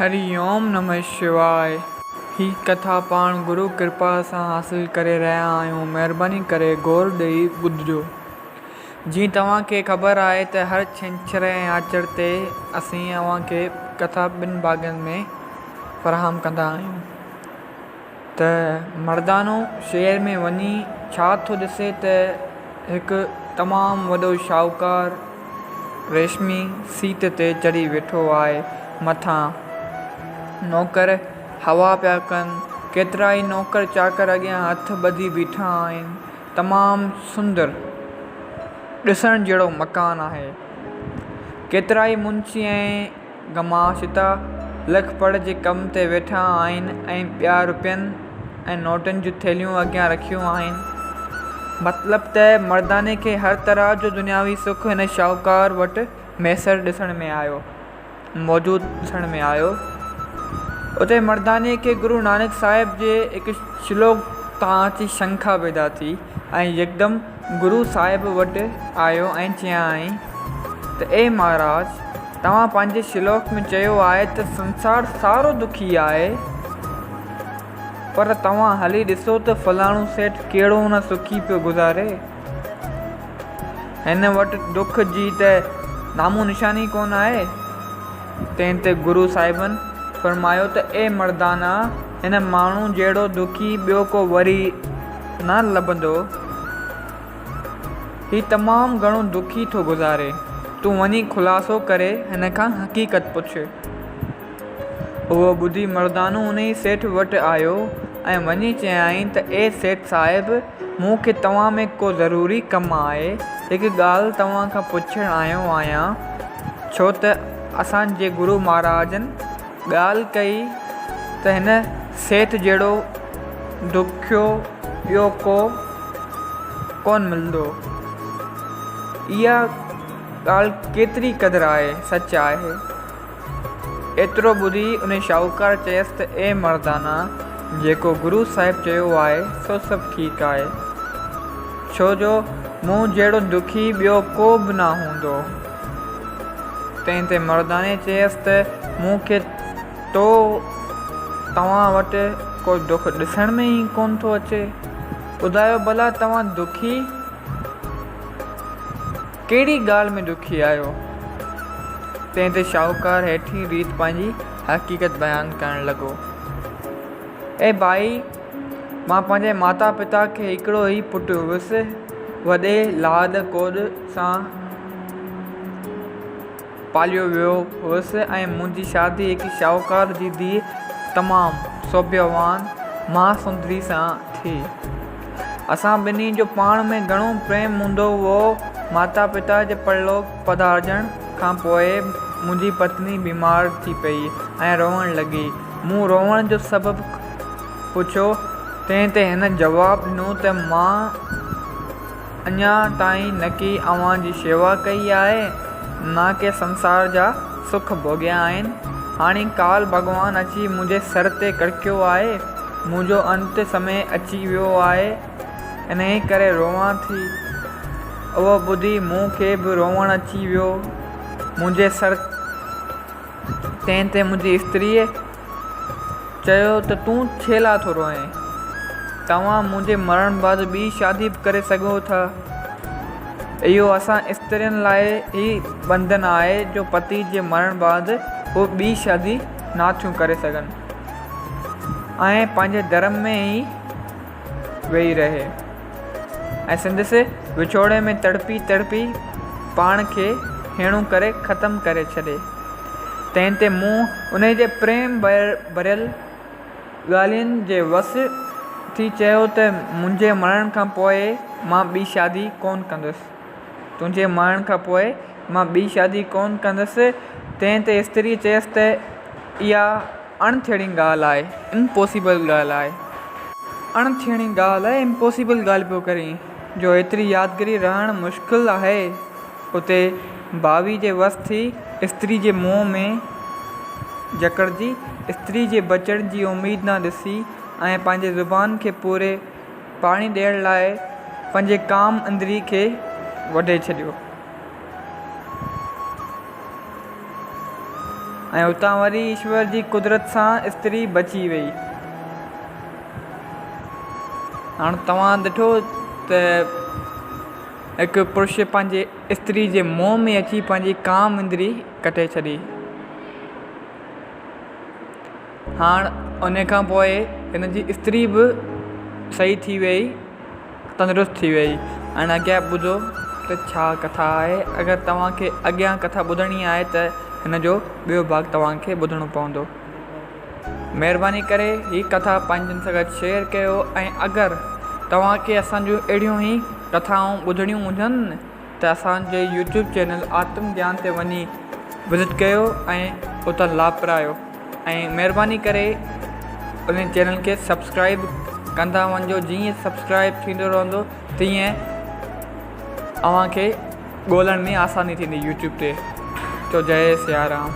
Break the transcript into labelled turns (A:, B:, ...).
A: हरिओम नमः शिवाय। ही कथा पाण गुरु कृपा सां हासिल करे रहिया आहियूं। महिरबानी करे गौर ॾेई ॿुधिजो। जीअं तव्हांखे ख़बर आहे त हर छंछरु ऐं आचर ते असीं अव्हांखे कथा ॿिनि भाॻनि में फ़राहम कंदा आहियूं। त मर्दानो शहर में वञी छा थो ॾिसे त हिकु तमामु वॾो शाहूकारु रेशमी सीट ते चढ़ी वेठो आहे। मथां नौकर हवा पिया कनि। केतिरा ई नौकर चाकर अॻियां हथ ॿधी बीठा आहिनि। तमामु सुंदर ॾिसण जहिड़ो मकानु आहे। केतिरा ई मुंशी ऐं गमाशिता लखपड़ जे कम ते वेठा आहिनि ऐं ॿिया रुपयनि ऐं नोटनि जूं थैलियूं अॻियां रखियूं आहिनि। मतिलबु त मर्दाने खे हर तरह जो दुनियावी सुख हिन शाहूकार वटि मैसर ॾिसण में आयो, मौजूदु ॾिसण में आयो। उते मर्दाने खे गुरु नानक साहिब जे हिकु श्लोक तां अची शंखा पैदा थी ऐं यकदमि गुरु साहिब वटि आयो ऐं चयाईं त ए महाराज, तव्हां पंहिंजे श्लोक में चयो आहे त संसार सारो दुखी आहे, पर तव्हां हली ॾिसो त फलाणो सेठ कहिड़ो न सुखी पियो गुज़ारे। हिन वटि दुख जी त नामो निशानी कोन आहे। तंहिं ते गुरु साहिबनि फरमायो त ए मर्दाना, हिन माण्हू जहिड़ो दुखी ॿियो को वरी न लभंदो। ही तमामु घणो दुखी थो गुज़ारे। तूं वञी खुलासो करे हिन खां हक़ीक़त पुछ। उहो ॿुधी मर्दानो उन ई सेठ वटि आयो ऐं वञी चयाईं त ए सेठ साहिब, मूंखे तव्हां में को ज़रूरी कमु आहे। हिकु ॻाल्हि तव्हां खां पुछणु आयो आहियां, छो त असांजे गुरु महाराजनि ॻाल्हि कई त हिन सेठ जहिड़ो दुखियो ॿियो को कोन मिलंदो। इहा ॻाल्हि केतिरी क़दुरु आहे, सच आहे। एतिरो ॿुधी उन शाहूकार चयसि त ए मर्दाना, जेको गुरु साहिब चयो आहे सो सभु ठीकु आहे, छो जो मूं जहिड़ो दुखी ॿियो को बि न हूंदो। तंहिं ते मर्दाने चयसि त मूंखे तो तव्हां वटि को दुख ॾिसण में ई कोन थो अचे। ॿुधायो भला तव्हां दुखी कहिड़ी ॻाल्हि में दुखी आहियो। तंहिं ते शाहूकार हेठी रीत पंहिंजी हक़ीक़त बयानु करणु लॻो। ए भाई, मां पंहिंजे माता पिता खे हिकिड़ो ई पुटु हुयुसि। वॾे लाड कोड सां पालियो वियो हुयुसि ऐं मुंहिंजी शादी हिकु शाहूकार जी धीउ तमामु सौभाग्यवान महासुंदरी सां थी। असां ॿिन्ही जो पाण में घणो प्रेम हूंदो हुओ। माता पिता जे परलोक पधारणु खां पोइ मुंहिंजी पत्नी बीमार थी पई ऐं रोअणु लॻी। मूं रोअण जो सबबु पुछियो। तंहिं ते हिन जवाबु ॾिनो त मां अञा ताईं न की अव्हां जी शेवा कई आहे, न के संसार जा सुख भोॻिया आहिनि। हाणे काल भॻवानु अची मुंहिंजे सर ते कड़कियो आहे। मुंहिंजो अंत समय अची वियो आहे, इन करे रोवां थी। उहो ॿुधी मूंखे बि रोअणु अची वियो मुंहिंजे सर। तंहिं ते मुंहिंजी स्त्रीअ चयो त तूं छेला थो रोएं, तव्हां मुंहिंजे मरण बाद ॿी शादी बि करे सघो था। इहो असां स्त्रियुनि लाइ ई बंधन आहे जो पति जे मरण बाद उहे ॿी शादी नथियूं करे सघनि ऐं पंहिंजे धर्म में ई वेही रहे ऐं संदसि विछोड़े में तड़पी तड़पी पाण खे हेणो करे ख़तमु करे छॾे। तंहिं ते मूं उन जे प्रेम भरियल ॻाल्हियुनि जे वस थी चयो त मुंहिंजे मरण खां पोइ मां ॿी शादी कोन कंदुसि। तुंहिंजे मरण खां पोइ मां ॿी शादी कोन कंदुसि। तंहिं ते स्त्री चयसि त इहा अणथियणी ॻाल्हि आहे, इम्पॉसिबल ॻाल्हि आहे। अणथियणी ॻाल्हि आहे, इम्पॉसिबल ॻाल्हि पियो करीं, जो एतिरी यादगिरी रहणु मुश्किल आहे। उते भावी जे वस थी स्त्री जे मुंहं में जकड़जी स्त्री जे बचण जी उमेदु न ॾिसी ऐं पंहिंजे ज़ुबान खे पूरे पाणी ॾियण लाइ पंहिंजे काम अंदरी खे वढे छॾियो। ऐं उतां वरी ईश्वर जी कुदरत सां स्त्री बची वई। हाणे तव्हां ॾिठो त हिकु पुरुष पंहिंजे स्त्री जे मोह में अची पंहिंजी काम इंद्री कटे छॾी। हाणे उन खां पोइ हिन जी स्त्री बि सही थी वई, तंदुरुस्त थी वई। हाणे अॻियां ॿुधो त छा कथा आहे। अगरि तव्हांखे अॻियां कथा ॿुधणी आहे त हिन जो ॿियो भाॻ तव्हांखे ॿुधणो पवंदो। महिरबानी करे हीअ कथा पंहिंजनि सां गॾु शेयर कयो। ऐं अगरि तव्हांखे असांजूं अहिड़ियूं ई कथाऊं ॿुधणियूं हुजनि त असांजे यूट्यूब चैनल आत्म ज्ञान ते वञी विज़िट कयो ऐं उतां लाभ पायो। ऐं महिरबानी करे उन चैनल खे सब्सक्राइब कंदा वञिजो। जीअं सब्सक्राइब थींदो रहंदो तीअं अव्हांखे ॻोल्हण में आसानी थींदी यूट्यूब ते। तो जय सिया राम।